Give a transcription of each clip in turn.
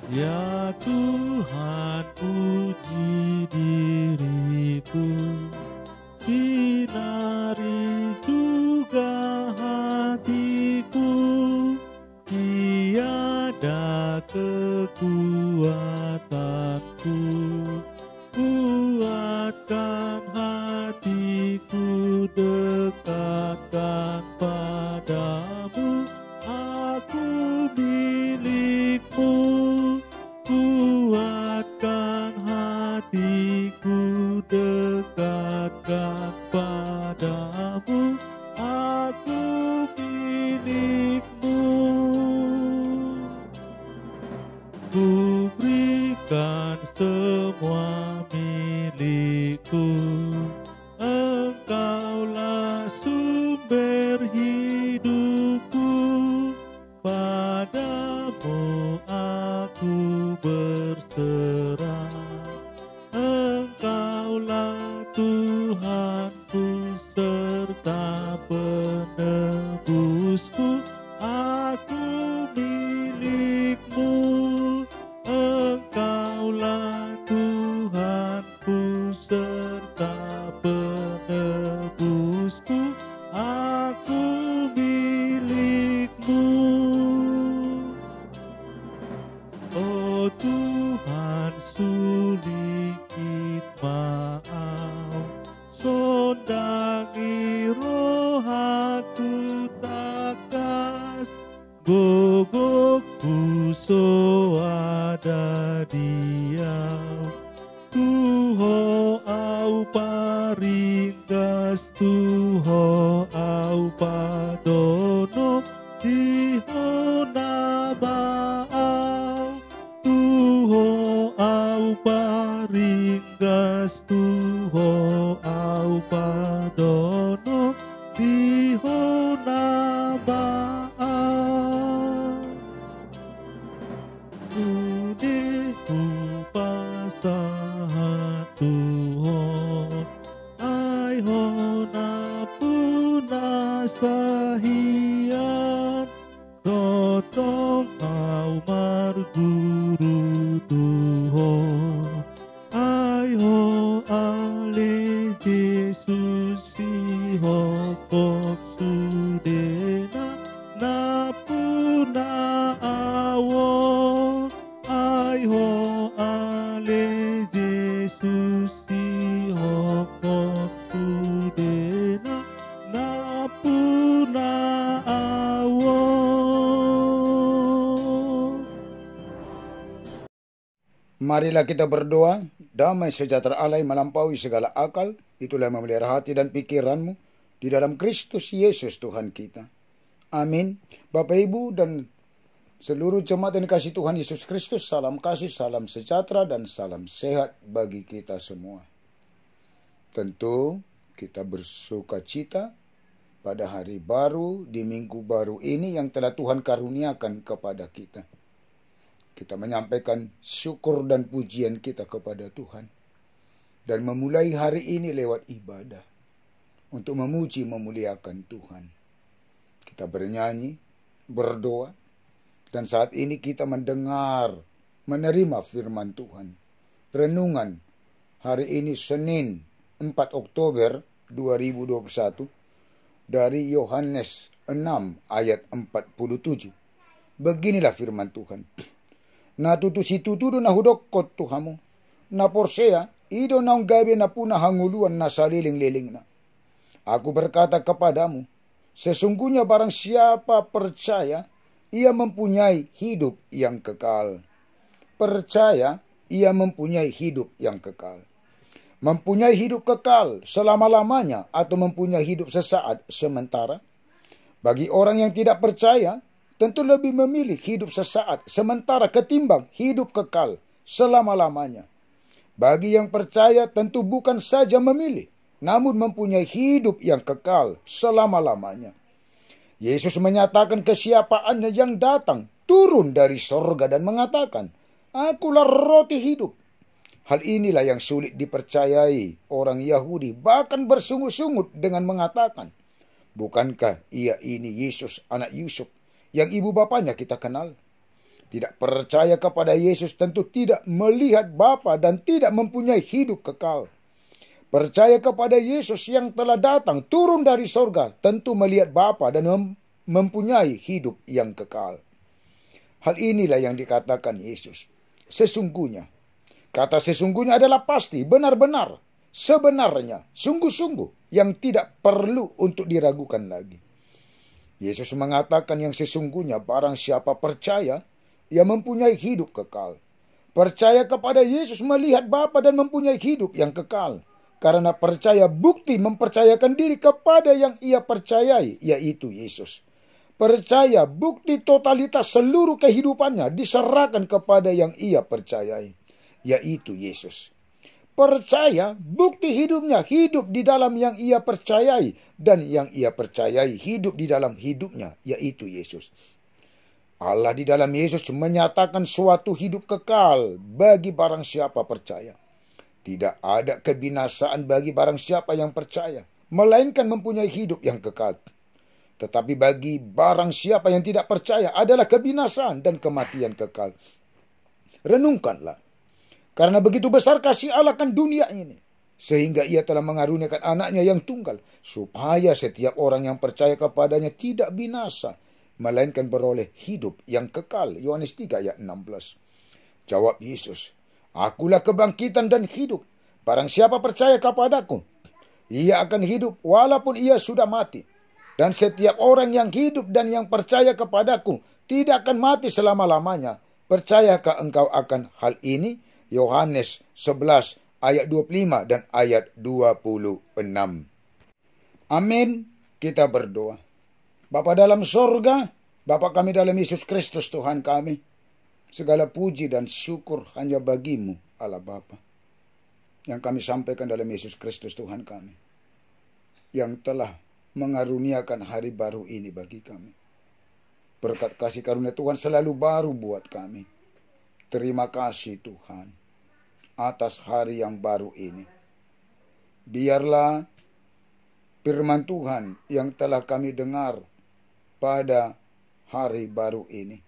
Ya Tuhan, puji diriku, sinari juga hatiku, tiada kekuatanku, kuatkan hatiku, dekatkan padamu, aku milikmu. Kuatkan hatiku, dekatkan padamu, aku milikmu. Ku berikan semua milikku, Engkaulah sumber hidupku, padamu aku berserah. Engkaulah Tuhanku serta penebusku, aku milikmu. Engkaulah Tuhanku serta penebusku, aku milikmu. Oh Tuhan, sulit maaf, sondangi roh aku takas, gogokku so ada diam, Tuho au paringgas, Tuho au padono, Diho nabaau, Tuho au paringgas, Tuho au padono, Diho nabaau. Udehu pasahan Tuhan, ai hona puna sahian, rotong au marguru Tuhan, ai ho ale Jesus si hokok sudena na puna awon, ai ho ale Jesus si hokok sudena na puna awon. Marilah kita berdoa. Damai sejahtera Allah yang melampaui segala akal, itulah yang memelihara hati dan pikiranmu di dalam Kristus Yesus Tuhan kita. Amin. Bapak, Ibu, dan seluruh jemaat yang dikasihi Tuhan Yesus Kristus, salam kasih, salam sejahtera, dan salam sehat bagi kita semua. Tentu kita bersuka cita pada hari baru di minggu baru ini yang telah Tuhan karuniakan kepada kita. Kita menyampaikan syukur dan pujian kita kepada Tuhan. Dan memulai hari ini lewat ibadah. Untuk memuji memuliakan Tuhan. Kita bernyanyi, berdoa. Dan saat ini kita mendengar, menerima firman Tuhan. Renungan hari ini Senin 4 Oktober 2021. Dari Yohanes 6 ayat 47. Beginilah firman Tuhan. Na tutusitu na hudokot Tuhamu, na porsea, ido naung gabi na puna hanguluan na saliling-liling na. Aku berkata kepadamu, sesungguhnya barang siapa percaya, ia mempunyai hidup yang kekal. Percaya, ia mempunyai hidup yang kekal. Mempunyai hidup kekal selama-lamanya atau mempunyai hidup sesaat sementara. Bagi orang yang tidak percaya, tentu lebih memilih hidup sesaat sementara ketimbang hidup kekal selama-lamanya. Bagi yang percaya tentu bukan saja memilih, namun mempunyai hidup yang kekal selama-lamanya. Yesus menyatakan kesiapaannya yang datang turun dari sorga dan mengatakan, Akulah roti hidup. Hal inilah yang sulit dipercayai orang Yahudi, bahkan bersungut-sungut dengan mengatakan, bukankah ia ini Yesus anak Yusuf, yang ibu bapanya kita kenal? Tidak percaya kepada Yesus tentu tidak melihat Bapa dan tidak mempunyai hidup kekal. Percaya kepada Yesus yang telah datang turun dari sorga tentu melihat Bapa dan mempunyai hidup yang kekal. Hal inilah yang dikatakan Yesus. Sesungguhnya. Kata sesungguhnya adalah pasti, benar-benar, sebenarnya, sungguh-sungguh, yang tidak perlu untuk diragukan lagi. Yesus mengatakan yang sesungguhnya barang siapa percaya, ia mempunyai hidup kekal. Percaya kepada Yesus melihat Bapa dan mempunyai hidup yang kekal. Karena percaya bukti mempercayakan diri kepada yang ia percayai, yaitu Yesus. Percaya bukti totalitas seluruh kehidupannya diserahkan kepada yang ia percayai, yaitu Yesus. Percaya bukti hidupnya hidup di dalam yang ia percayai, dan yang ia percayai hidup di dalam hidupnya, yaitu Yesus. Allah di dalam Yesus menyatakan suatu hidup kekal bagi barang siapa percaya. Tidak ada kebinasaan bagi barang siapa yang percaya, melainkan mempunyai hidup yang kekal. Tetapi bagi barang siapa yang tidak percaya adalah kebinasaan dan kematian kekal. Renungkanlah. Karena begitu besar kasih Allah kan dunia ini, sehingga ia telah mengaruniakan anaknya yang tunggal, supaya setiap orang yang percaya kepadanya tidak binasa, melainkan beroleh hidup yang kekal. Yohanes 3 ayat 16. Jawab Yesus, akulah kebangkitan dan hidup. Barang siapa percaya kepadaku, ia akan hidup walaupun ia sudah mati. Dan setiap orang yang hidup dan yang percaya kepadaku tidak akan mati selama-lamanya. Percayakah engkau akan hal ini? Yohanes 11 ayat 25 dan ayat 26. Amin. Kita berdoa. Bapa dalam sorga, Bapa kami dalam Yesus Kristus Tuhan kami, segala puji dan syukur hanya bagimu Allah Bapa, yang kami sampaikan dalam Yesus Kristus Tuhan kami, yang telah mengaruniakan hari baru ini bagi kami. Berkat kasih karunia Tuhan selalu baru buat kami. Terima kasih Tuhan atas hari yang baru ini. Biarlah firman Tuhan yang telah kami dengar pada hari baru ini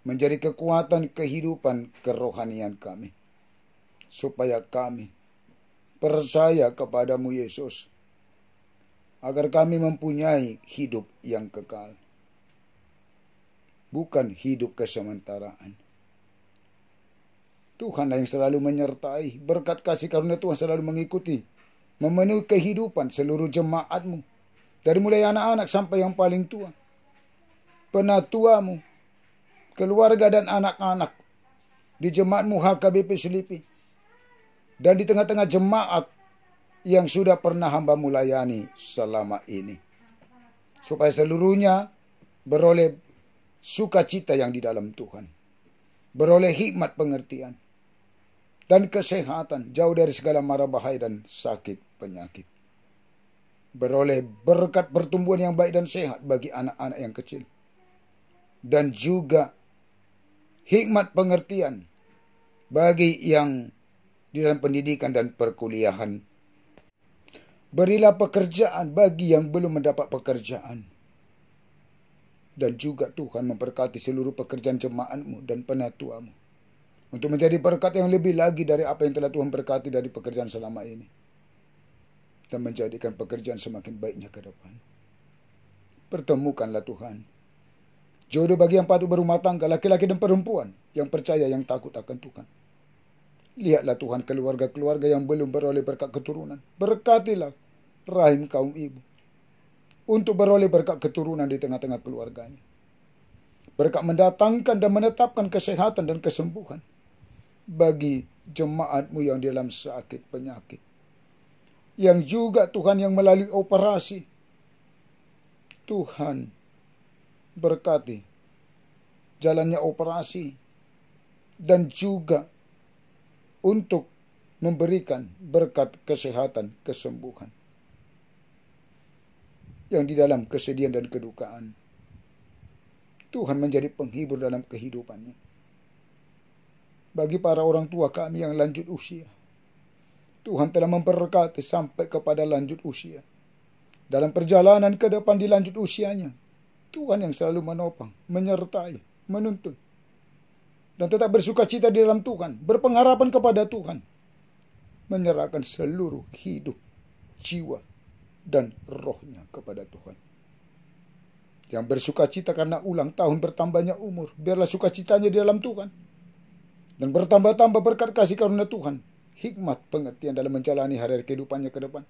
menjadi kekuatan kehidupan kerohanian kami, supaya kami percaya kepadamu Yesus, agar kami mempunyai hidup yang kekal, bukan hidup kesementaraan. Tuhanlah yang selalu menyertai, berkat kasih karunia Tuhan selalu mengikuti, memenuhi kehidupan seluruh jemaatmu, dari mulai anak-anak sampai yang paling tua, penatuamu, keluarga dan anak-anak di jemaatmu HKBP Selipi, dan di tengah-tengah jemaat yang sudah pernah hamba-Mu layani selama ini, supaya seluruhnya beroleh sukacita yang di dalam Tuhan, beroleh hikmat pengertian dan kesehatan, jauh dari segala mara bahaya dan sakit penyakit, beroleh berkat pertumbuhan yang baik dan sehat bagi anak-anak yang kecil, dan juga hikmat pengertian bagi yang di dalam pendidikan dan perkuliahan. Berilah pekerjaan bagi yang belum mendapat pekerjaan. Dan juga Tuhan memberkati seluruh pekerjaan jemaatmu dan penatuamu, untuk menjadi berkat yang lebih lagi dari apa yang telah Tuhan berkati dari pekerjaan selama ini, dan menjadikan pekerjaan semakin baiknya ke depan. Pertemukanlah Tuhan jodoh bagi yang patut berumah tangga, laki-laki dan perempuan yang percaya, yang takut akan Tuhan. Lihatlah Tuhan keluarga-keluarga yang belum beroleh berkat keturunan. Berkatilah rahim kaum ibu untuk beroleh berkat keturunan di tengah-tengah keluarganya. Berkat mendatangkan dan menetapkan kesehatan dan kesembuhan bagi jemaatmu yang dalam sakit penyakit. Yang juga Tuhan yang melalui operasi, Tuhan berkati jalannya operasi, dan juga untuk memberikan berkat kesehatan, kesembuhan yang di dalam kesedihan dan kedukaan. Tuhan menjadi penghibur dalam kehidupannya. Bagi para orang tua kami yang lanjut usia, Tuhan telah memberkati sampai kepada lanjut usia. Dalam perjalanan ke depan di lanjut usianya, Tuhan yang selalu menopang, menyertai, menuntun, dan tetap bersuka cita di dalam Tuhan, berpengharapan kepada Tuhan, menyerahkan seluruh hidup, jiwa, dan rohnya kepada Tuhan. Yang bersuka cita karena ulang tahun bertambahnya umur, biarlah sukacitanya di dalam Tuhan. Dan bertambah-tambah berkat kasih karunia Tuhan, hikmat pengertian dalam menjalani hari-hari kehidupannya ke depan.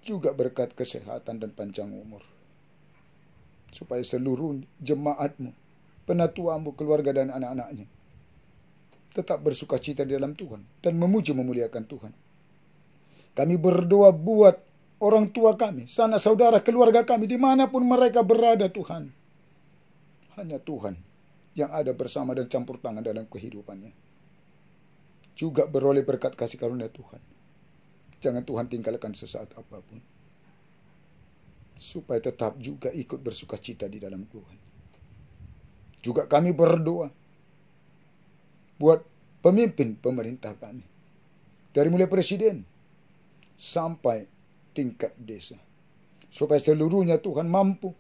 Juga berkat kesehatan dan panjang umur. Supaya seluruh jemaatmu, penatuamu, keluarga dan anak-anaknya tetap bersuka cita di dalam Tuhan dan memuji memuliakan Tuhan. Kami berdoa buat orang tua kami, sanak saudara, keluarga kami, dimanapun mereka berada Tuhan. Hanya Tuhan yang ada bersama dan campur tangan dalam kehidupannya. Juga beroleh berkat kasih karunia Tuhan. Jangan Tuhan tinggalkan sesaat apapun. Supaya tetap juga ikut bersuka cita di dalam Tuhan. Juga kami berdoa buat pemimpin pemerintah kami. Dari mulai presiden sampai tingkat desa. Supaya seluruhnya Tuhan mampu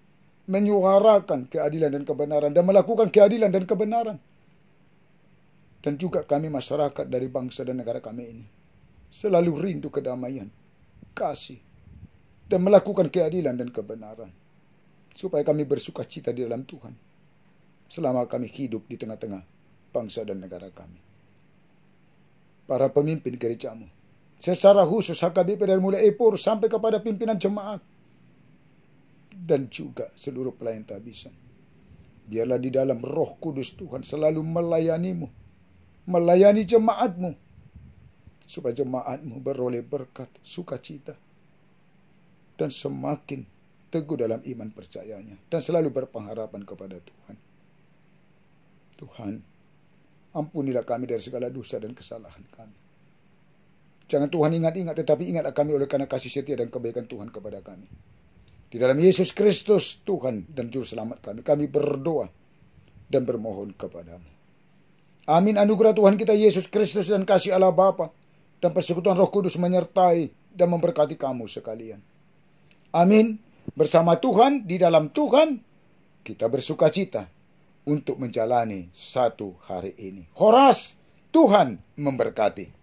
menyuarakan keadilan dan kebenaran dan melakukan keadilan dan kebenaran. Dan juga kami masyarakat dari bangsa dan negara kami ini selalu rindu kedamaian, kasih, dan melakukan keadilan dan kebenaran. Supaya kami bersuka cita di dalam Tuhan selama kami hidup di tengah-tengah bangsa dan negara kami. Para pemimpin gerejamu, secara khusus HKBP dari mulai Epor sampai kepada pimpinan jemaat, dan juga seluruh pelayan tabisan. Biarlah di dalam Roh Kudus Tuhan selalu melayanimu, melayani jemaatmu, supaya jemaatmu beroleh berkat, sukacita, dan semakin teguh dalam iman percayanya, dan selalu berpengharapan kepada Tuhan. Tuhan, ampunilah kami dari segala dosa dan kesalahan kami. Jangan Tuhan ingat-ingat, tetapi ingatlah kami oleh karena kasih setia dan kebaikan Tuhan kepada kami. Di dalam Yesus Kristus, Tuhan dan Juru Selamat kami berdoa dan bermohon kepadamu. Amin. Anugerah Tuhan kita Yesus Kristus dan kasih Allah Bapa dan persekutuan Roh Kudus menyertai dan memberkati kamu sekalian. Amin. Bersama Tuhan, di dalam Tuhan, kita bersuka cita untuk menjalani satu hari ini. Horas, Tuhan memberkati.